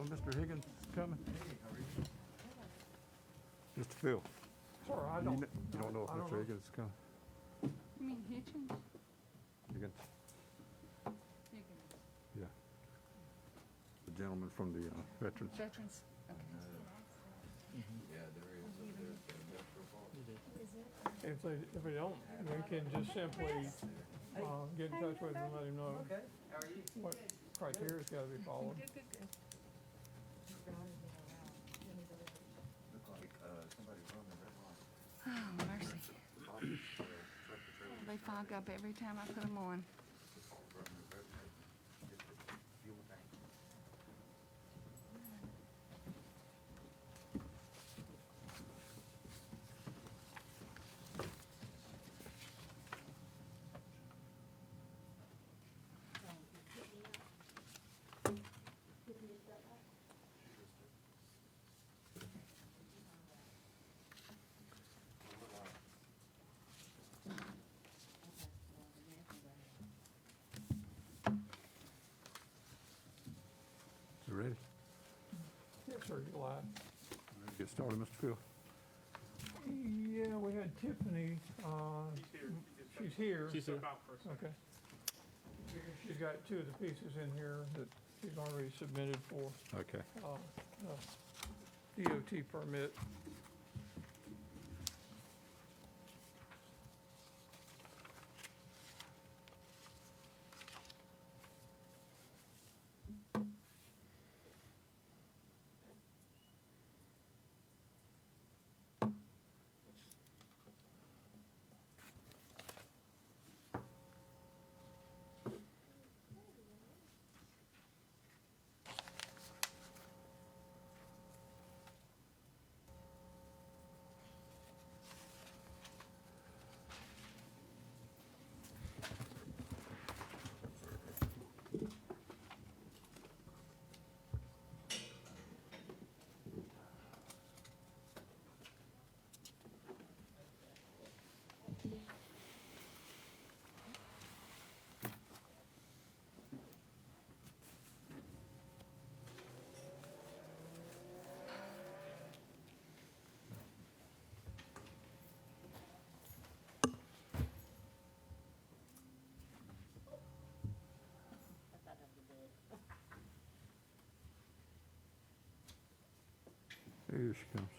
know Mr. Higgins is coming? Mr. Phil, Sorry, I you don't. don't know if I don't Mr. know. Higgins is coming? You mean Hitchens? Higgins, Higgins. yeah. The gentleman from the Veterans. Veterans? Okay. If they don't, we can just simply get in touch with him and let him know Okay, how are you? what criteria's gotta be followed. Good, good, good. Look like somebody running the red light. Oh, mercy. They fog up every time I put them on. You ready? Yes, sir, July. Ready to get started, Mr. Phil? Yeah, we had Tiffany, she's here. She's here. Okay. She's got two of the pieces in here that she's already submitted for, Okay. DOT permit. Here she comes.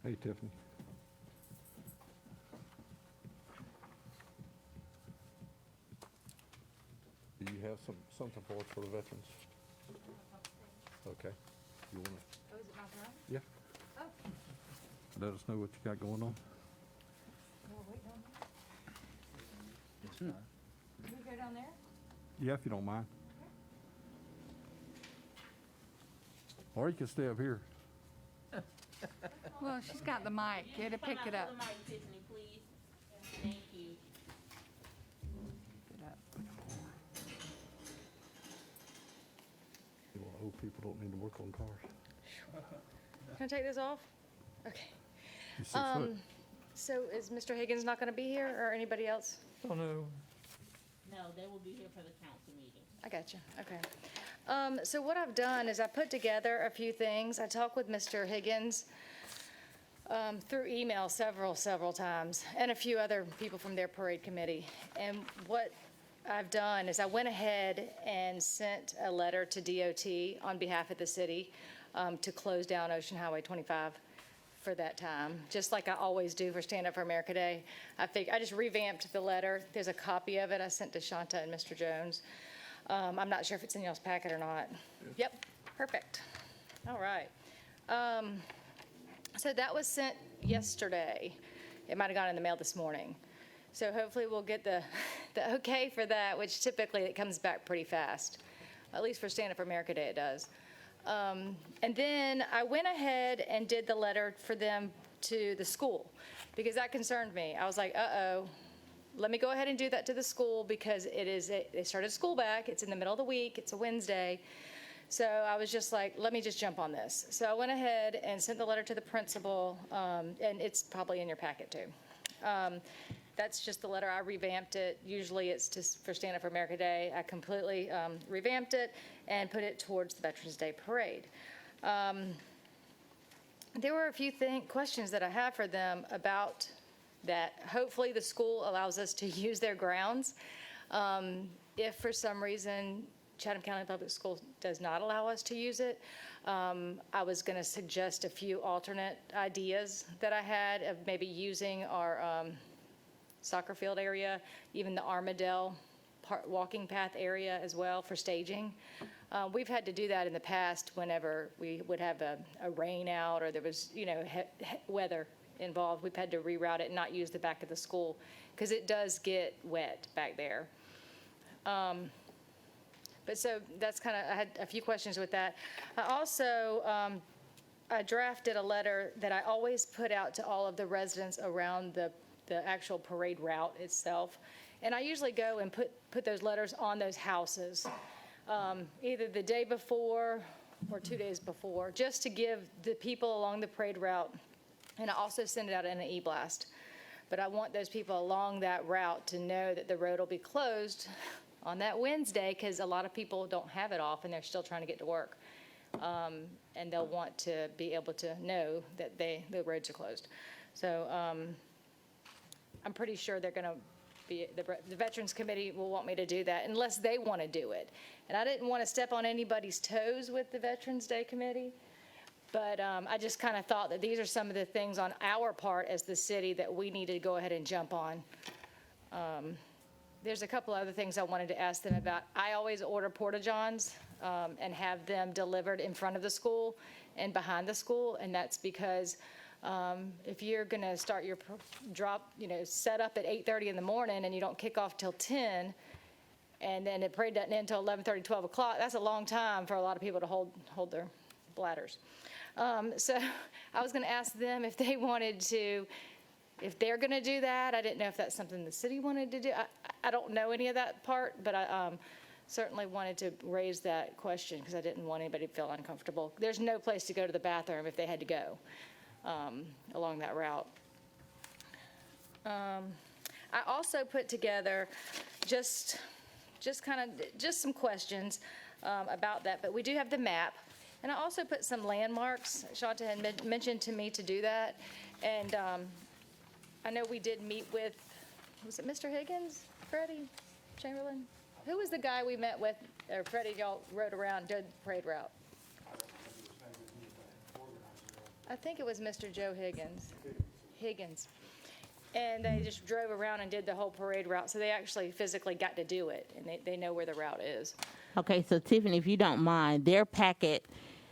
Hey, Tiffany. Do you have something for us for the veterans? Okay. You wanna, Oh, is it my turn? yeah, Oh, let us know what you got going on? well, wait down there. It's fine. Can we go down there? Yeah, if you don't mind. Or you can stay up here. Well, she's got the mic. It'll pick it up. Come out to the mic, Tiffany, please. Thank you. Pick it up. You old people don't need to work on cars. Can I take this off? Okay. You're 6 foot. So is Mr. Higgins not going to be here or anybody else? Don't know, No, they will be here for the council meeting. I got you. Okay. So what I've done is I put together a few things. I talked with Mr. Higgins through email several times, and a few other people from their parade committee. And what I've done is I went ahead and sent a letter to DOT on behalf of the city to close down Ocean Highway 25 for that time, just like I always do for Stand Up for America Day. I just revamped the letter. There's a copy of it I sent to Shanta and Mr. Jones. I'm not sure if it's in y'all's packet or not. Yep, perfect. All right. So that was sent yesterday. It might have gone in the mail this morning. So hopefully we'll get the okay for that, which typically it comes back pretty fast. At least for Stand Up for America Day it does. And then I went ahead and did the letter for them to the school because that concerned me. I was like, uh-oh, let me go ahead and do that to the school because they started school back. It's in the middle of the week. It's a Wednesday. So I was just like, let me just jump on this. So I went ahead and sent the letter to the principal, and it's probably in your packet too. That's just the letter. I revamped it. Usually it's just for Stand Up for America Day. I completely revamped it and put it towards the Veterans Day Parade. There were a few questions that I have for them about that. Hopefully the school allows us to use their grounds. If for some reason Chatham County Public Schools does not allow us to use it, I was going to suggest a few alternate ideas that I had of maybe using our soccer field area, even the Armadale walking path area as well for staging. We've had to do that in the past whenever we would have a rain out or there was, weather involved. We've had to reroute it and not use the back of the school because it does get wet back there. But so that's I had a few questions with that. I also, I drafted a letter that I always put out to all of the residents around the actual parade route itself. And I usually go and put those letters on those houses, either the day before or 2 days before, just to give the people along the parade route, and I also send it out in an e-blast. But I want those people along that route to know that the road will be closed on that Wednesday because a lot of people don't have it off and they're still trying to get to work. And they'll want to be able to know that the roads are closed. So I'm pretty sure they're going to be, the Veterans Committee will want me to do that unless they want to do it. And I didn't want to step on anybody's toes with the Veterans Day Committee, but I just kind of thought that these are some of the things on our part as the city that we needed to go ahead and jump on. There's a couple other things I wanted to ask them about. I always order porta-johns and have them delivered in front of the school and behind the school, and that's because if you're going to start your set up at 8:30 in the morning and you don't kick off till 10, and then the parade doesn't end until 11:30, 12 o'clock, that's a long time for a lot of people to hold their bladders. So I was going to ask them if they wanted to, if they're going to do that. I didn't know if that's something the city wanted to do. I don't know any of that part, but I certainly wanted to raise that question because I didn't want anybody to feel uncomfortable. There's no place to go to the bathroom if they had to go along that route. I also put together just some questions about that, but we do have the map. And I also put some landmarks. Shanta had mentioned to me to do that. And I know we did meet with, was it Mr. Higgins, Freddie Chamberlain? Who was the guy we met with, or Freddie, y'all rode around, did the parade route? I think it was Mr. Joe Higgins. And they just drove around and did the whole parade route. So they actually physically got to do it, and they know where the route is. Okay, so Tiffany, if you don't mind, their packet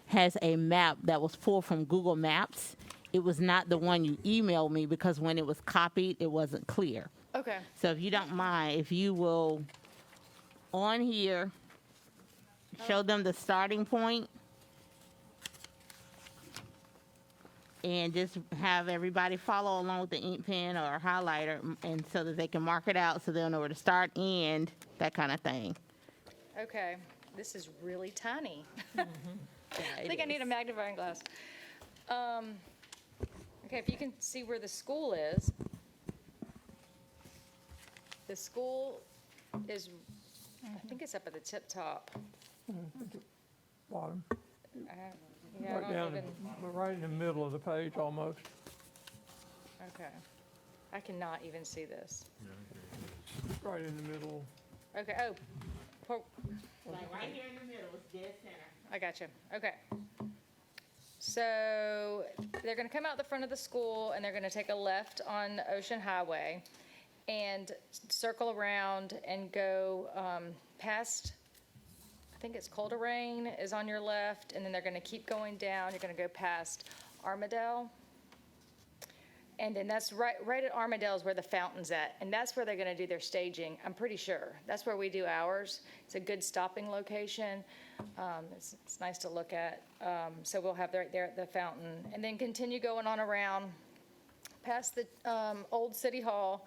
has a map that was pulled from Google Maps. It was not the one you emailed me because when it was copied, it wasn't clear. Okay. So if you don't mind, if you will, on here, show them the starting point and just have everybody follow along with the ink pen or highlighter, and so that they can mark it out so they'll know where to start, end, that kind of thing. Okay. This is really tiny. Yeah, I think I need a magnifying glass. Okay, if you can see where the school is. The school is, I think it's up at the tip top. Bottom, Yeah, I right don't down, even, right in the middle of the page almost. okay. I cannot even see this. Right in the middle. Okay, Like right here in the middle, it's dead center. I got you. Okay. So they're going to come out the front of the school and they're going to take a left on Ocean Highway and circle around and go past, I think it's Coleraine is on your left, and then they're going to keep going down. You're going to go past Armadale. And then that's right at Armadale is where the fountain's at, and that's where they're going to do their staging, I'm pretty sure. That's where we do ours. It's a good stopping location. It's nice to look at. So we'll have right there at the fountain. And then continue going on around past the old City Hall,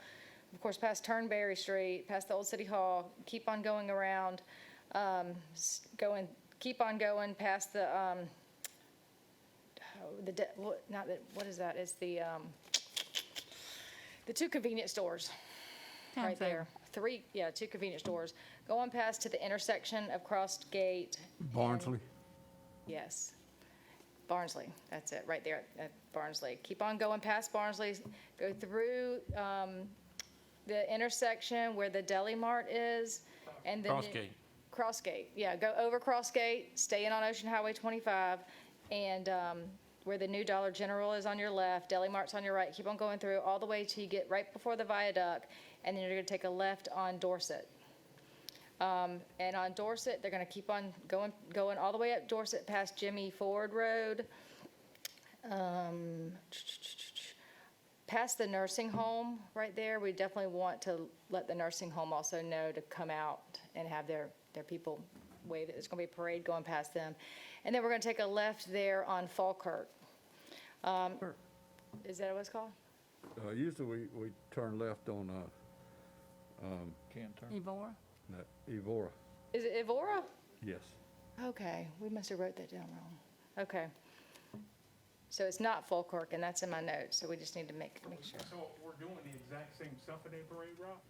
of course, past Turnberry Street, past the old City Hall, keep on going around, keep on going past the, what is that? It's the the two convenience stores, right there. Two convenience stores. Go on past to the intersection of Cross Gate. Barnsley? Yes. Barnsley, that's it, right there at Barnsley. Keep on going past Barnsley, go through the intersection where the Deli Mart is, and then. Crossgate. Crossgate, yeah, go over Crossgate, stay in on Ocean Highway 25, and where the new Dollar General is on your left, Deli Mart's on your right, keep on going through all the way till you get right before the viaduct, and then you're gonna take a left on Dorset. And on Dorset, they're gonna keep on going all the way up Dorset past Jimmy Ford Road, past the nursing home right there. We definitely want to let the nursing home also know to come out and have their people wave. There's gonna be a parade going past them. And then we're gonna take a left there on Falkirk. Is that what it's called? Usually we turn left on, Evora? Evora, Is it Evora? yes. Okay, we must have wrote that down wrong. Okay. So it's not Falkirk, and that's in my notes, so we just need to make sure. So we're doing the exact same stuff at a parade route?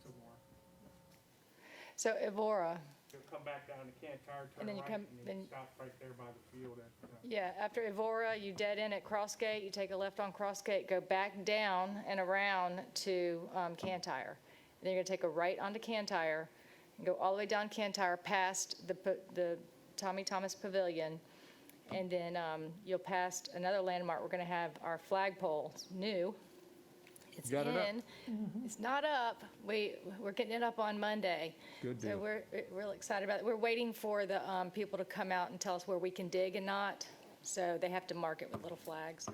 So more. So Evora, You'll come back down to Cantar, turn And then you right, come- and then then- stop right there by the field. yeah, after Evora, you dead end at Crossgate, you take a left on Crossgate, go back down and around to Cantyre. Then you're gonna take a right onto Cantyre, and go all the way down Cantyre past the Tommy Thomas Pavilion, and then you'll pass another landmark. We're gonna have our flagpole, new. It's Got it up? in. It's not up. We're getting it up on Monday. Good So deal. we're really excited about it. We're waiting for the people to come out and tell us where we can dig and not. So they have to mark it with little flags.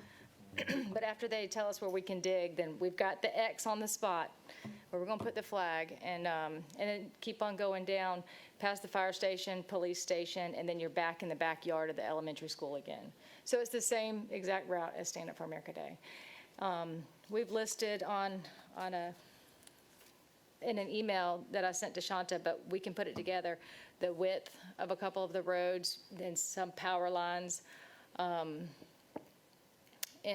But after they tell us where we can dig, then we've got the X on the spot where we're gonna put the flag, and then keep on going down past the fire station, police station, and then you're back in the backyard of the elementary school again. So it's the same exact route as Stand Up for America Day. We've listed in an email that I sent to Shanta, but we can put it together, the width of a couple of the roads, then some power lines, and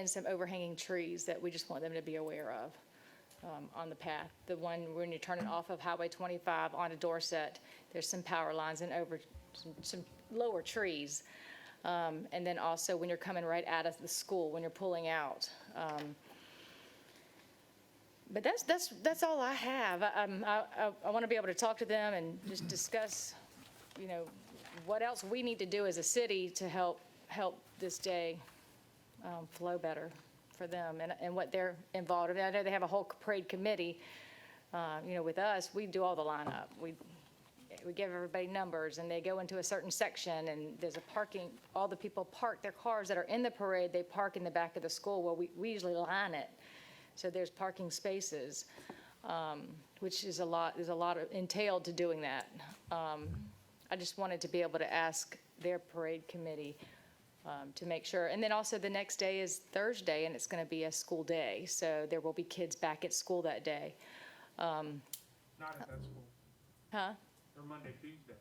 some overhanging trees that we just want them to be aware of on the path. The one when you're turning off of Highway 25 onto Dorset, there's some power lines and over some lower trees. And then also when you're coming right out of the school, when you're pulling out. But that's all I have. I want to be able to talk to them and just discuss, what else we need to do as a city to help this day flow better for them and what they're involved in. I know they have a whole parade committee. With us, we do all the lineup. We give everybody numbers, and they go into a certain section, and there's a parking. All the people park their cars that are in the parade. They park in the back of the school where we usually line it. So there's parking spaces, which is a lot. There's a lot entailed to doing that. I just wanted to be able to ask their parade committee to make sure. And then also the next day is Thursday, and it's going to be a school day. So there will be kids back at school that day. Not at that school. Huh? They're Monday, Tuesday.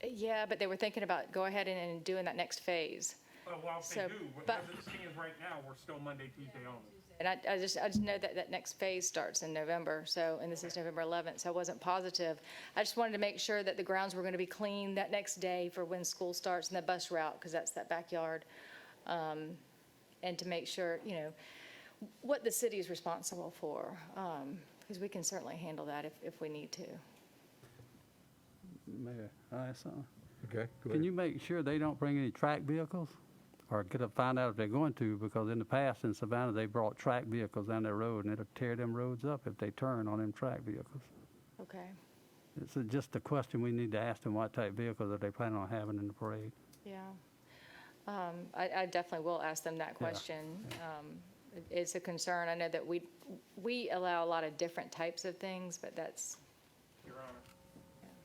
Yeah, but they were thinking about go ahead and doing that next phase. Well, if So, they do, but- as it stands right now, we're still Monday, Tuesday only. And I just know that next phase starts in November, and this is November 11th, so I wasn't positive. I just wanted to make sure that the grounds were going to be clean that next day for when school starts and the bus route, because that's that backyard. And to make sure, what the city is responsible for, because we can certainly handle that if we need to. Mayor, I ask something. Okay, go Can ahead. you make sure they don't bring any track vehicles? Or find out if they're going to, because in the past in Savannah, they brought track vehicles down their road, and it'll tear them roads up if they turn on them track vehicles. Okay, It's just a question we need to ask them, what type vehicles are they planning on having in the parade? yeah. I definitely will ask them that question. It's a concern. I know that we allow a lot of different types of things, but that's, Your Honor,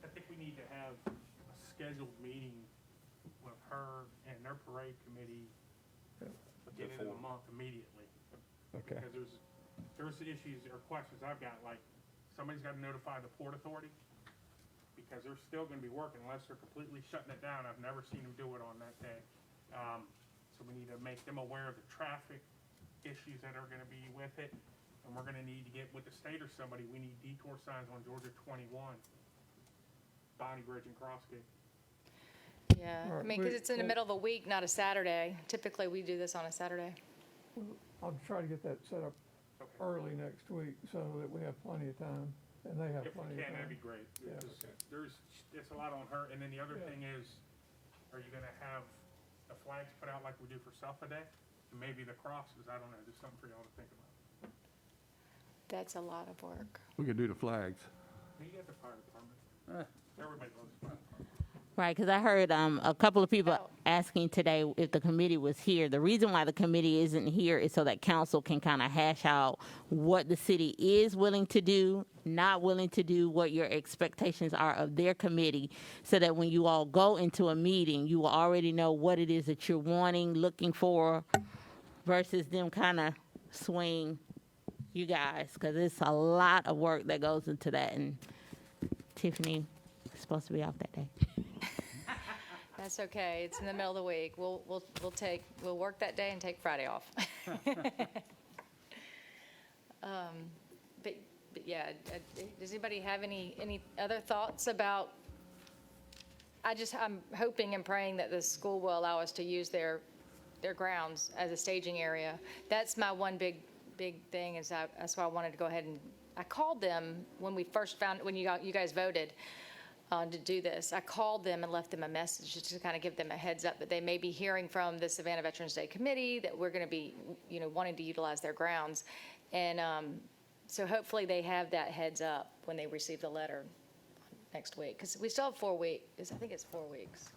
I think we need to have a scheduled meeting with her and their parade committee beginning of the month immediately. Okay. Because there's issues or questions I've got, like, somebody's got to notify the Port Authority, because they're still going to be working unless they're completely shutting it down. I've never seen them do it on that day. So we need to make them aware of the traffic issues that are gonna be with it. And we're gonna need to get with the state or somebody, we need detour signs on Georgia 21, Bonnie Bridge and Crossgate. Yeah, All I right, mean, because it's in the well- middle of the week, not a Saturday. Typically, we do this on a Saturday. I'll try to get that set up Okay. early next week so that we have plenty of time, and they have If we plenty of can, that'd be time. great. Yeah. There's a lot on her, and then the other Yeah. thing is, are you gonna have the flags put out like we do for Suffolk Day? And maybe the crosses, I don't know, just something for y'all to think about. That's a lot of work. We could do the flags. You got the fire department. Everybody loves the fire department. Right, because I heard a couple of people Oh. asking today if the committee was here. The reason why the committee isn't here is so that council can kind of hash out what the city is willing to do, not willing to do, what your expectations are of their committee, so that when you all go into a meeting, you will already know what it is that you're wanting, looking for, versus them kind of swing you guys, because it's a lot of work that goes into that, and Tiffany is supposed to be off that day. That's okay. It's in the middle of the week. We'll work that day and take Friday off. But yeah, does anybody have any other thoughts about? I'm hoping and praying that the school will allow us to use their grounds as a staging area. That's my one big thing. That's why I wanted to go ahead and I called them when we first when you guys voted to do this. I called them and left them a message just to kind of give them a heads up that they may be hearing from the Savannah Veterans Day Committee that we're going to be, wanting to utilize their grounds. And so hopefully they have that heads up when they receive the letter next week. Because we still have 4 weeks. I think it's 4 weeks.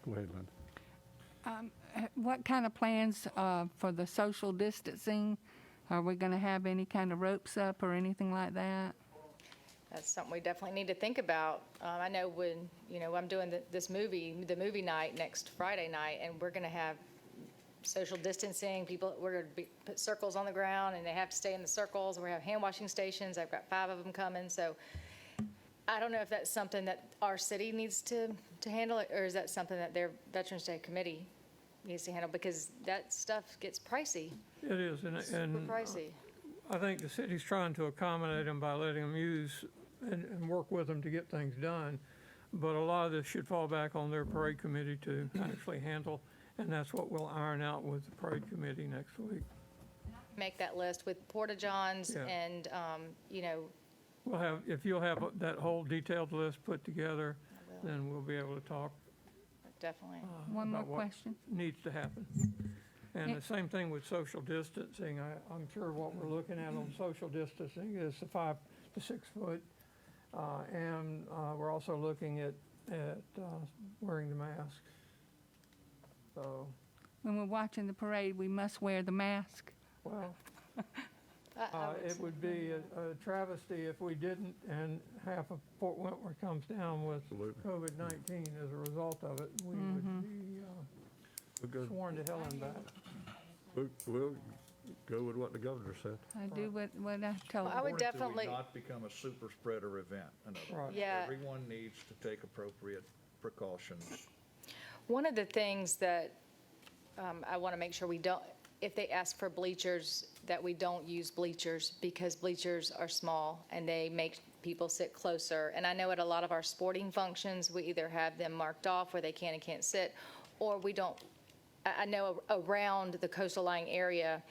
Go ahead, Linda. What kind of plans for the social distancing? Are we going to have any kind of ropes up or anything like that? That's something we definitely need to think about. I know when, I'm doing the movie night next Friday night, and we're going to have social distancing. We're going to put circles on the ground, and they have to stay in the circles. We have hand washing stations. I've got 5 of them coming. So I don't know if that's something that our city needs to handle, or is that something that their Veterans Day Committee needs to handle? Because that stuff gets pricey, It is, and super pricey. I think the city's trying to accommodate them by letting them use and work with them to get things done. But a lot of this should fall back on their parade committee to actually handle, and that's what we'll iron out with the parade committee next week. Make that list with porta-johns Yeah. and, We'll have, if you'll have that whole detailed list put together, will. then we'll be able to talk Definitely. One more about what question. needs to happen. And the same thing with social distancing. I'm sure what we're looking at on social distancing is the 5 to 6 foot. And we're also looking at wearing the mask. So, When we're watching the parade, we must wear the mask. well, I would it would be a travesty if we didn't, and half of Port Wentworth comes down with Absolutely. COVID-19 as a result of it. We would be We'll go, sworn to hell and back. we'll go with what the governor said. I do what I told. I would Important that we definitely, not become a super spreader event. In other Right. words, Yeah. Everyone needs to take appropriate precautions. one of the things that I want to make sure we don't, if they ask for bleachers, that we don't use bleachers, because bleachers are small and they make people sit closer. And I know at a lot of our sporting functions, we either have them marked off where they can and can't sit, or we don't. I know around the coastal line area,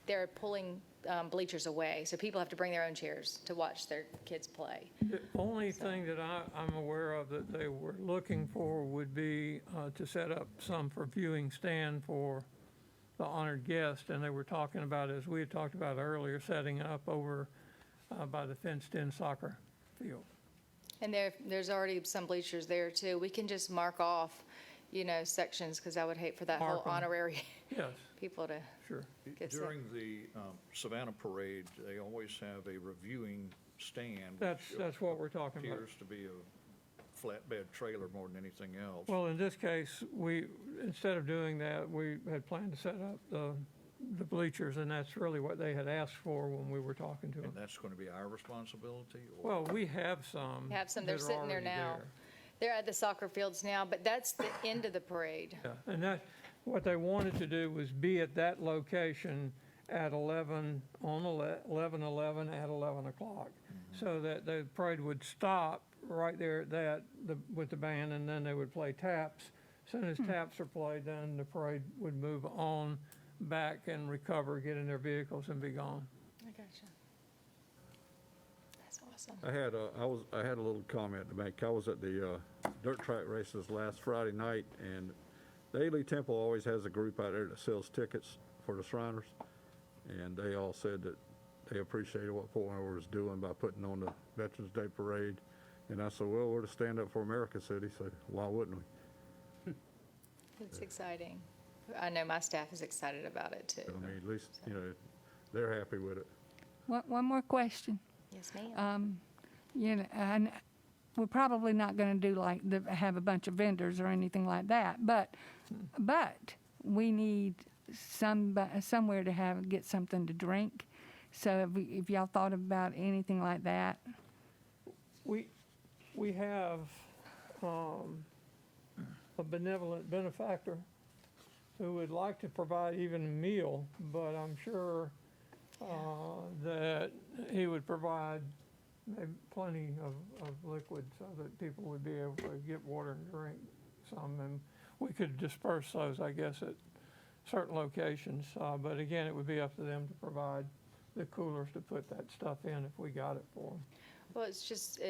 they're pulling bleachers away, so people have to bring their own chairs to watch their kids play. The only thing that I'm aware of that they were looking for would be to set up some for viewing stand for the honored guest, and they were talking about, as we had talked about earlier, setting up over by the fenced-in soccer field. And there's already some bleachers there too. We can just mark off, sections, because I would hate for that whole Mark 'em. honorary Yes, people to sure. get sick. During the Savannah Parade, they always have a reviewing stand. That's what we're talking about. Appears to be a flatbed trailer more than anything else. Well, in this case, instead of doing that, we had planned to set up the bleachers, and that's really what they had asked for when we were talking to them. And that's going to be our responsibility? Or Well, we have some. We have some, they're that are sitting there already now. there. They're at the soccer fields now, but that's the end of the parade. Yeah, and what they wanted to do was be at that location at 11, on 11/11 at 11 o'clock. So that the parade would stop right there at that, with the band, and then they would play taps. As soon as taps are played, then the parade would move on back and recover, get in their vehicles and be gone. I gotcha. That's awesome. I had a little comment to make. I was at the dirt track races last Friday night, and the Ely Temple always has a group out there that sells tickets for the Shriners, and they all said that they appreciated what Port Wentworth was doing by putting on the Veterans Day Parade. And I said, well, we're the Stand Up for America city, so why wouldn't we? It's exciting. I know my staff is excited about it too. I mean, at least, you know, they're happy with it. One more question. Yes, ma'am. You know, and we're probably not going to do like have a bunch of vendors or anything like that, but we need somewhere to get something to drink. So if y'all thought about anything like that, We have a benevolent benefactor who would like to provide even a meal, but I'm sure that he would provide maybe plenty of liquid so that people would be able to get water and drink some. And we could disperse those, I guess, at certain locations. But again, it would be up to them to provide the coolers to put that stuff in if we got it for them. Well, it's just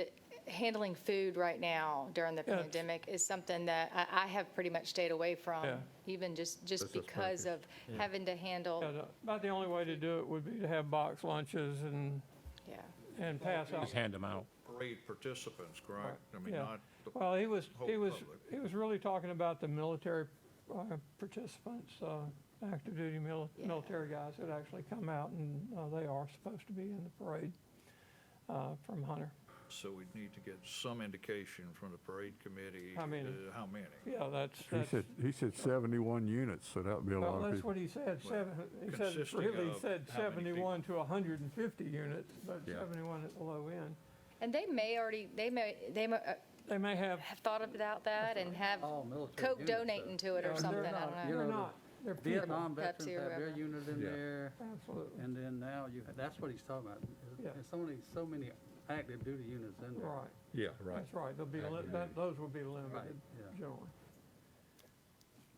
handling food right now during the Yeah, it's- pandemic is something that I have pretty much stayed away from, Yeah. even just This is because of having to handle, About the only way to do it would be to have box lunches and yeah. pass out. Just hand them out. Parade participants, correct? I mean, Yeah. not the Well, he was whole public. really talking about the military participants, active duty military guys that actually come out, and they are supposed to be in the parade from Hunter. So we need to get some indication from the parade committee. How many? How many? Yeah, that's. He said 71 units, so that would be a Well, lot of that's people. what he said, he said, consisting really of said how many 71 to 150 units, but Yeah. 71 at the low end. And they may They may have. have thought about that and have All military Coke units, though. donating to it or Yeah, something, they're I not- don't You know. They're know, not, they're people. Vietnam Pepsi veterans or have their whatever. unit in Yeah. there, Absolutely, and then now that's what he's talking about. Yeah. There's so many active duty units in there. right, Yeah, right. that's right, they'll be, those will be limited, Right, yeah. generally.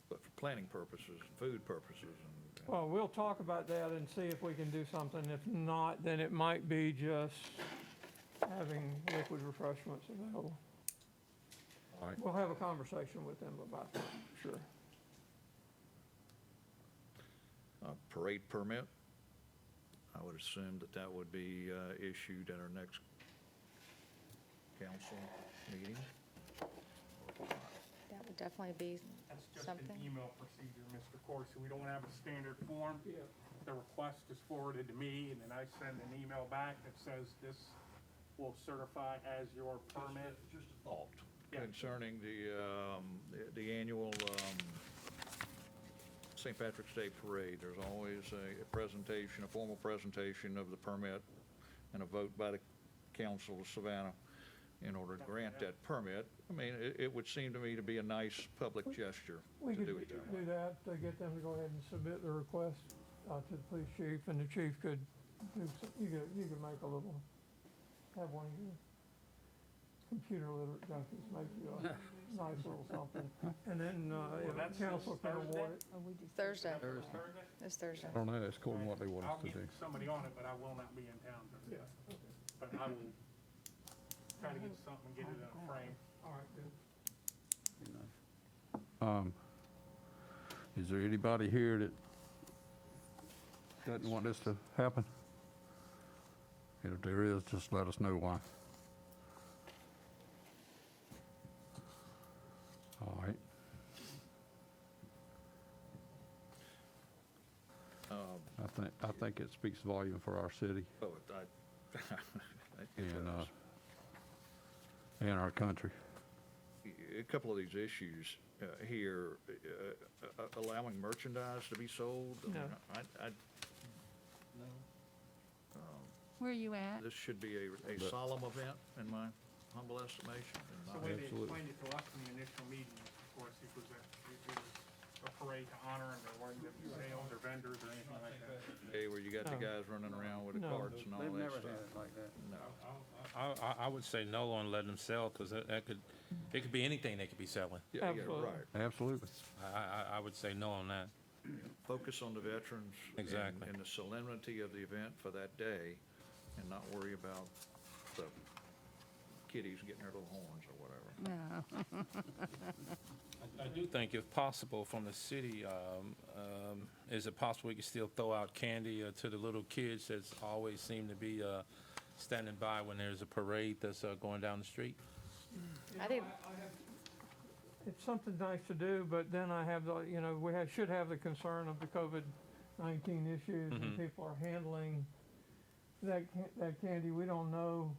But for planning purposes, food purposes, and Well, we'll talk about that and see if we can do something. If not, then it might be just having liquid refreshments available. All right. We'll have a conversation with them about that, sure. parade permit, I would assume that would be issued at our next council meeting. That would definitely be That's just something. an email procedure, Mr. Corsi. We don't have a standard form. The request is forwarded to me, and then I send an email back that says this will certify as your permit. Just a thought Yeah. concerning the annual St. Patrick's Day Parade. There's always a presentation, a formal presentation of the permit and a vote by the council of Savannah in order to grant that permit. I mean, it would seem to me to be a nice public gesture We to could do it that way. do that, to get them to go ahead and submit the request to the police chief, and the chief could do, you could make a little, have one of your computer literate junkies make you a nice little something. And then, if that's council can Thursday? award it. Thursday, Thursday? it's Thursday. I don't know, that's according to what they want I'll us to get do. somebody on it, but I will not be in town Thursday. But I will try to get something, get it in a frame. All right, good. You know. Is there anybody here that doesn't want this to happen? And if there is, just let us know why. All right. I think it speaks volume for our city Oh, it and, does. and our country. A couple of these issues here, allowing merchandise to be sold. I mean, No. where are you at? This should be a solemn event, in my humble estimation. The way they Absolutely. explained it to us in the initial meeting, of course, it was a parade to honor them, there wasn't sales or vendors or anything like that. Hey, where you got the guys running around with the No. carts and all They've that never stuff. had it like that. No. I would say no on letting them sell, because it could be anything they could be selling. Yeah, Absolutely. right. Absolutely. I would say no on that. Focus on the veterans. Exactly. And the solemnity of the event for that day, and not worry about the kiddies getting their little horns or whatever. No. I do think if possible from the city, is it possible we could still throw out candy to the little kids that always seem to be standing by when there's a parade that's going down the street? I think, It's something nice to do, but then I have the, should have the concern of the COVID-19 issues and people are handling that candy. We don't know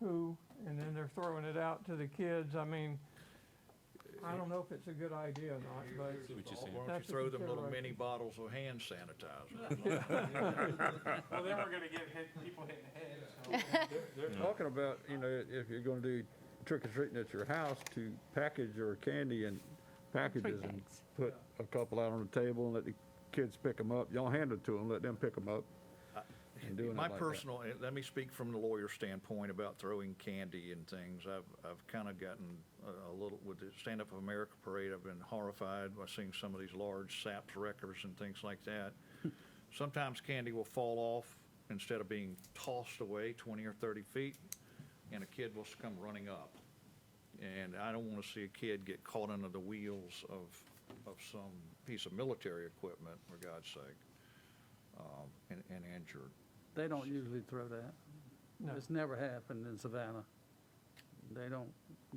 who, and then they're throwing it out to the kids. I mean, I don't know if it's a good idea or not, but See what you're saying. Why don't you That's a throw them little consideration. mini bottles of hand sanitizer? Well, then we're gonna get people hitting the head, so. They're talking about, if you're gonna do trick or treating at your house, to package your candy in packages and bags. put a couple out on the table and let the kids pick them up. Don't hand it to them, let them pick them up. And doing it My like that. personal, let me speak from the lawyer standpoint about throwing candy and things. I've kind of gotten a little, with the Stand Up for America parade, I've been horrified by seeing some of these large SAPS wreckers and things like that. Sometimes candy will fall off instead of being tossed away 20 or 30 feet, and a kid will come running up. And I don't want to see a kid get caught under the wheels of some piece of military equipment, for God's sake, and injured. They don't usually throw that. no. It's never happened in Savannah. They don't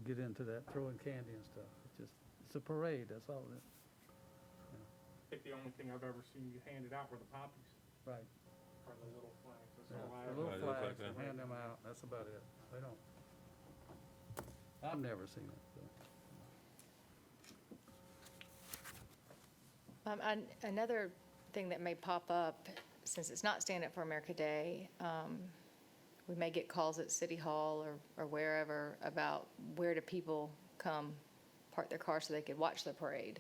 get into that throwing candy and stuff. It's a parade, that's all it is. I think the only thing I've ever seen you hand it out were the poppies, Right. or the little flags, that's Yeah, all I the ever. little Right, they look flags, like and that. hand them out, that's about it. They don't. I've never seen it, so. Another thing that may pop up, since it's not Stand Up for America Day, we may get calls at City Hall or wherever about where do people come park their car so they could watch the parade.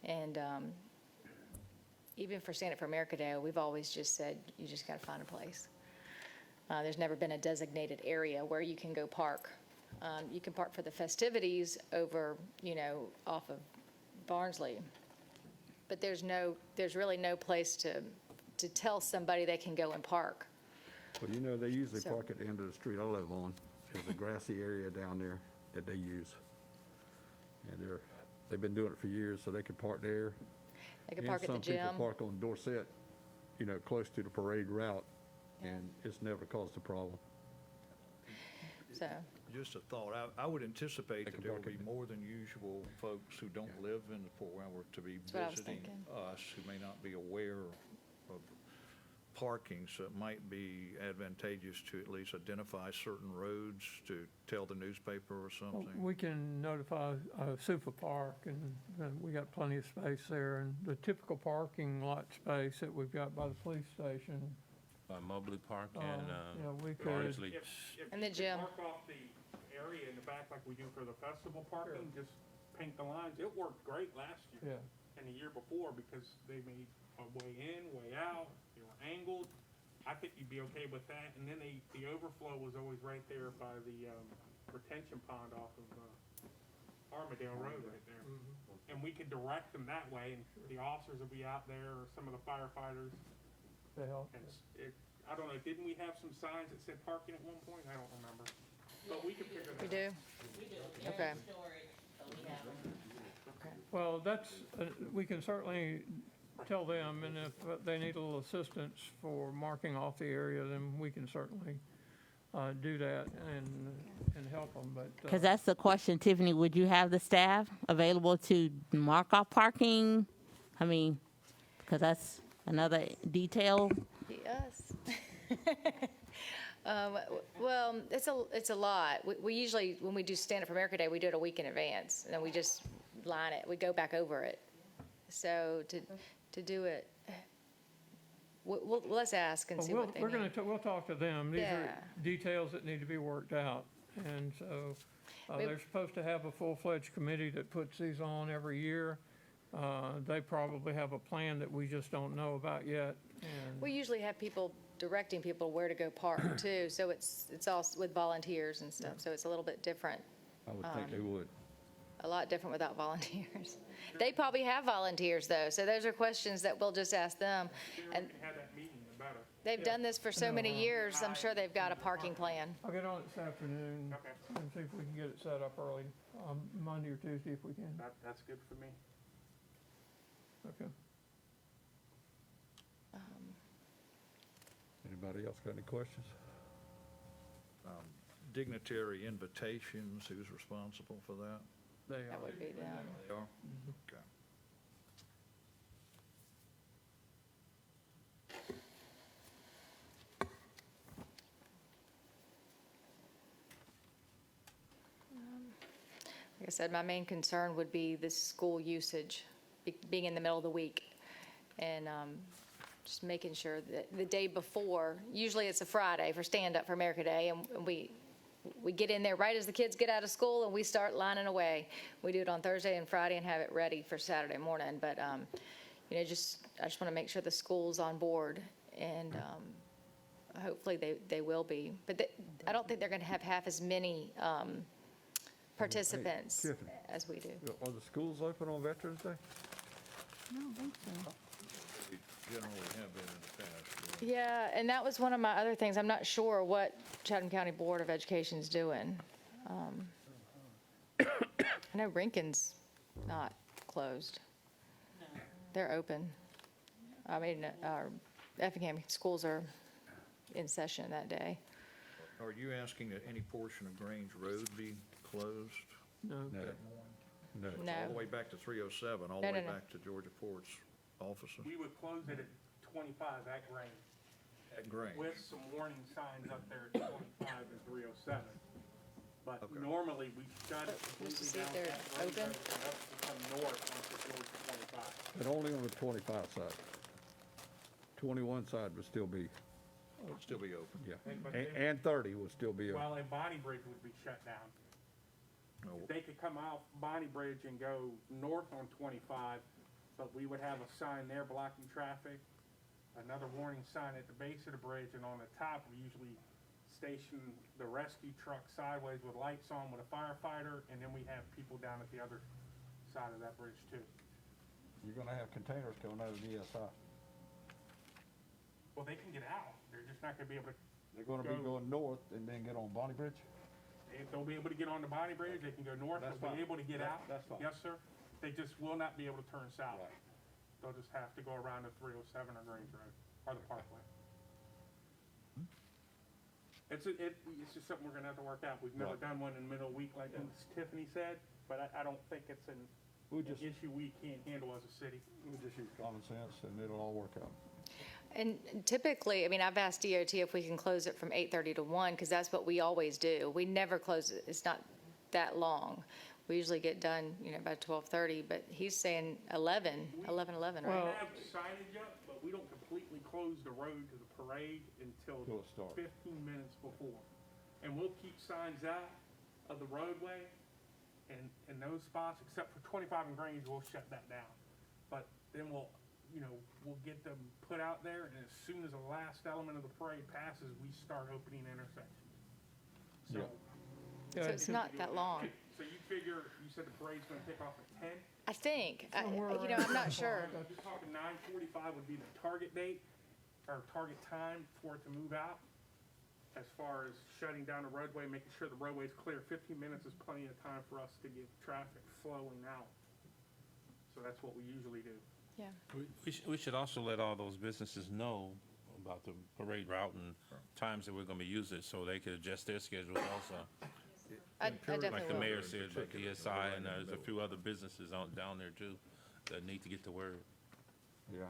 And even for Stand Up for America Day, we've always just said, you just got to find a place. There's never been a designated area where you can go park. You can park for the festivities over, off of Barnsley. But there's really no place to tell somebody they can go and park. Well, they usually So- park at the end of the street I live on. There's a grassy area down there that they use. And they've been doing it for years, so they can park there. They can park at the And gym. some people park on Dorset, close to the parade route, and it's never caused a problem. So, Just a thought, I would anticipate They that can there will park be it. more than usual folks who don't live in Port Wentworth to be That's what I was visiting thinking. us, who may not be aware of parking, so it might be advantageous to at least identify certain roads to tell the newspaper or something. We can notify Super Park, and we got plenty of space there, and the typical parking lot space that we've got by the police station. Mobley Park and We could, Barnsley. If And the you gym. could mark off the area in the back like we do for the festival parking, just paint the lines. It worked great last year yeah, and the year before because they made a way in, way out, they were angled. I think you'd be okay with that. And then the overflow was always right there by the retention pond off of Armadale Road right there. And we could direct them that way, and the officers will be out there, or some of the firefighters. to help. And I don't know, didn't we have some signs that said parking at one point? I don't remember. But we can figure that out. we do? We do. Okay. Storage, so we have them. Well, we can certainly tell them, and if they need a little assistance for marking off the area, then we can certainly do that and help them, but. Because that's the question, Tiffany, would you have the staff available to mark off parking? I mean, because that's another detail. Yes. Well, it's a lot. We usually, when we do Stand Up for America Day, we do it a week in advance, and then we just line it, we go back over it. So to do it, let's ask and Well, see what they need. we'll talk to them. These are Yeah. details that need to be worked out. And so We- they're supposed to have a full-fledged committee that puts these on every year. They probably have a plan that we just don't know about yet, and We usually have people directing people where to go park too, so it's all with volunteers and stuff, so it's a little bit different, I would think they would. a lot different without volunteers. They probably have volunteers though, so those are questions that we'll just ask them. And We can have that meeting about it. they've done this for so many years, I'm sure they've got a parking plan. I'll get on it this afternoon Okay. and see if we can get it set up early, Monday or Tuesday if we can. That's good for me. Okay. Anybody else got any questions? Dignitary invitations, who's responsible for that? They That are. would be them. They are? Okay. Like I said, my main concern would be the school usage, being in the middle of the week. And just making sure that the day before, usually it's a Friday for Stand Up for America Day, and we get in there right as the kids get out of school and we start lining away. We do it on Thursday and Friday and have it ready for Saturday morning. But, I just want to make sure the school's on board, and hopefully they will be. But I don't think they're going to have half as many participants Tiffany. as we do. Are the schools open on Veterans Day? I don't think so. We generally have been in the past. Yeah, and that was one of my other things. I'm not sure what Chatham County Board of Education is doing. I know Rankin's not closed. They're open. I mean, our Effingham schools are in session that day. Are you asking that any portion of Grange Road be closed No. No. that morning? No. No. All the way back to 307, all No, the way no, no. back to Georgia Port's offices We would close it at 25 at Grange, at Grange. with some warning signs up there at 25 and 307. But Okay. normally, we shut it Just to completely see if down they're that road, open? and up to come north onto Georgia 25. But only on the 25 side. 21 side would still be, It'll still be open. yeah. But And 30 would still be open. Well, and Bonnie Bridge would be shut down. No, If they could come out Bonnie Bridge and go north on 25, but we would have a sign there blocking traffic, another warning sign at the base of the bridge, and on the top, we usually station the rescue truck sideways with lights on with a firefighter, and then we have people down at the other side of that bridge too. You're gonna have containers coming out of the ESI. Well, they can get out, they're just not gonna be able to, They're gonna be Go- going north and then get on Bonnie Bridge? if they'll be able to get on the Bonnie Bridge, they can go north, That's they'll be fine. able to get out. That's fine. Yes, sir. They just will not be able to turn south. Right. They'll just have to go around the 307 or Grange Road, or the Parkway. It's just something we're gonna have to work out. We've never Right. done one in the middle of the week like Ms. Tiffany said, but I don't think it's an We'll just, issue we can't handle as a city. we'll just use common sense and it'll all work out. And typically, I mean, I've asked DOT if we can close it from 8:30 to 1, because that's what we always do. We never close it, it's not that long. We usually get done, by 12:30, but he's saying 11, We right? have signage up, but we don't completely close the road to the parade until Till it starts. 15 minutes before. And we'll keep signs out of the roadway and those spots, except for 25 and Grange, we'll shut that down. But then we'll get them put out there, and as soon as the last element of the parade passes, we start opening intersections. So. So it's not that long. So you figure, you said the parade's gonna kick off at 10? I think, Somewhere I'm around not that sure. line. You're talking 9:45 would be the target date, or target time for it to move out. As far as shutting down the roadway, making sure the roadway's clear, 15 minutes is plenty of time for us to get traffic flowing out. So that's what we usually do. Yeah. We should also let all those businesses know about the parade route and times that we're gonna be using it, so they could adjust their schedules also. I Like definitely the will. mayor said, like ESI, and there's a few other businesses down there too that need to get the word. Yeah.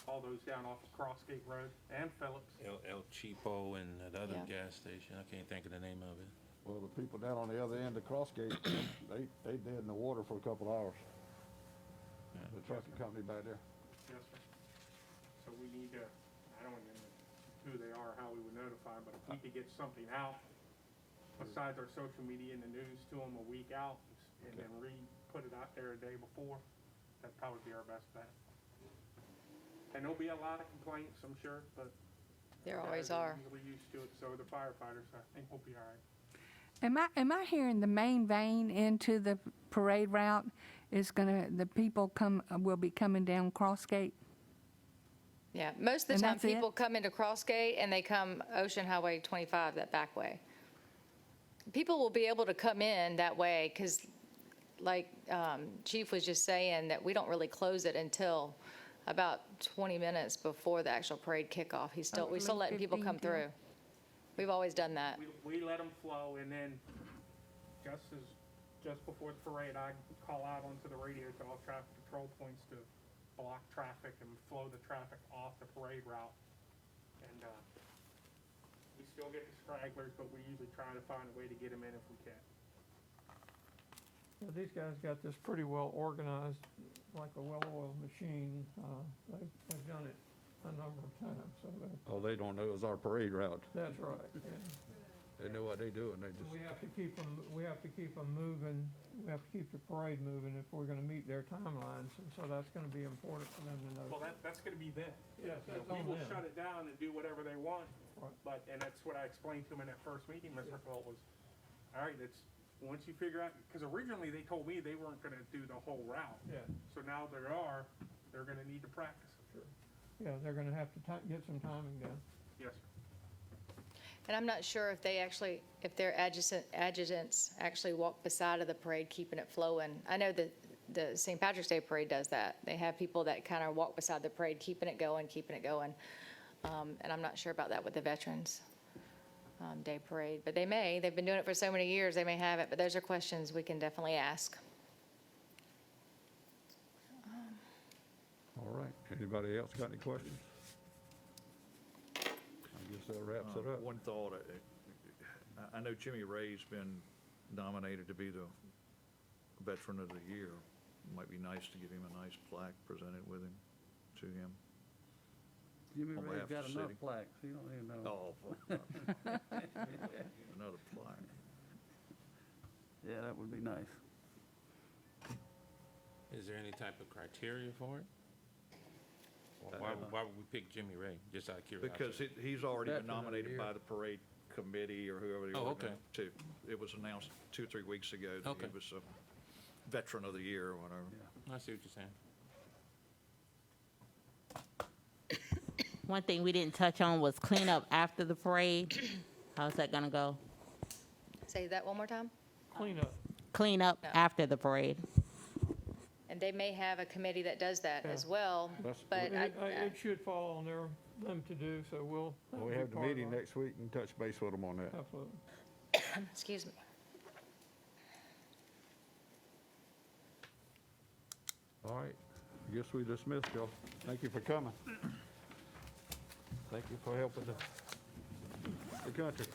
All those down off of Crossgate Road and Phillips. El Cheapo and that other Yeah. gas station, I can't think of the name of it. Well, the people down on the other end of Crossgate, they dead in the water for a couple hours. The trucking company back there. Yes, sir. So we need to, I don't even know who they are, how we would notify, but if we could get something out besides our social media and the news to them a week out and then put it out there a day before, that'd probably be our best bet. And there'll be a lot of complaints, I'm sure, but. There guys always are. Usually used to it, so are the firefighters, so I think we'll be all right. Am I hearing the main vein into the parade route is the people will be coming down Crossgate? Yeah, most of the And time, that's it? people come into Crossgate and they come Ocean Highway 25, that back way. People will be able to come in that way, because like Chief was just saying, that we don't really close it until about 20 minutes before the actual parade kickoff. We still letting people come 15 till. through. We've always done that. We let them flow, and then just before the parade, I call out onto the radio to all traffic control points to block traffic and flow the traffic off the parade route. And we still get the stragglers, but we usually try to find a way to get them in if we can. Yeah, these guys got this pretty well organized, like a well-oiled machine. They've done it a number of times, so All they don't know is our parade route. that's right. Yeah. They know what they do, and they just, We have to keep them moving, we have to keep the parade moving if we're gonna meet their timelines, and so that's gonna be important for them to know. Well, that's gonna be them. Yes, You know, that's on we will them. shut it down and do whatever they want, Right. and that's what I explained to them in that first meeting, Mr. Holt, was, all right, once you figure out, because originally they told me they weren't gonna do the whole route. Yeah. So now they're gonna need to practice. Yeah, they're gonna have to get some timing down. Yes, sir. And I'm not sure if if their adjutants actually walk beside of the parade, keeping it flowing. I know that the St. Patrick's Day Parade does that. They have people that kind of walk beside the parade, keeping it going. And I'm not sure about that with the Veterans Day Parade, but they've been doing it for so many years, they may have it, but those are questions we can definitely ask. all right. Anybody else got any questions? I guess that wraps it up. One thought, I know Jimmy Ray's been nominated to be the Veteran of the Year. Might be nice to give him a nice plaque presented with him, to him. Jimmy On Ray's behalf of got the enough city. plaques, you don't even know. Oh, another plaque. Yeah, that would be nice. Is there any type of criteria for it? Or why would we pick Jimmy Ray, just out of curiosity? Because he's already been Veteran of the nominated Year. by the parade committee or whoever they Oh, were. okay. It was announced 2 or 3 weeks ago that Okay. he was a Veteran of the Year or whatever. I see what you're saying. One thing we didn't touch on was cleanup after the parade. How's that gonna go? Say that one more time? Cleanup. Cleanup No. after the parade. And they may have a committee that does that as well, That's- but It should fall on them to do, so we'll. Well, we have the meeting next week and touch base with them on that. Absolutely. excuse me. All right. I guess we dismissed y'all. Thank you for coming. Thank you for helping the country.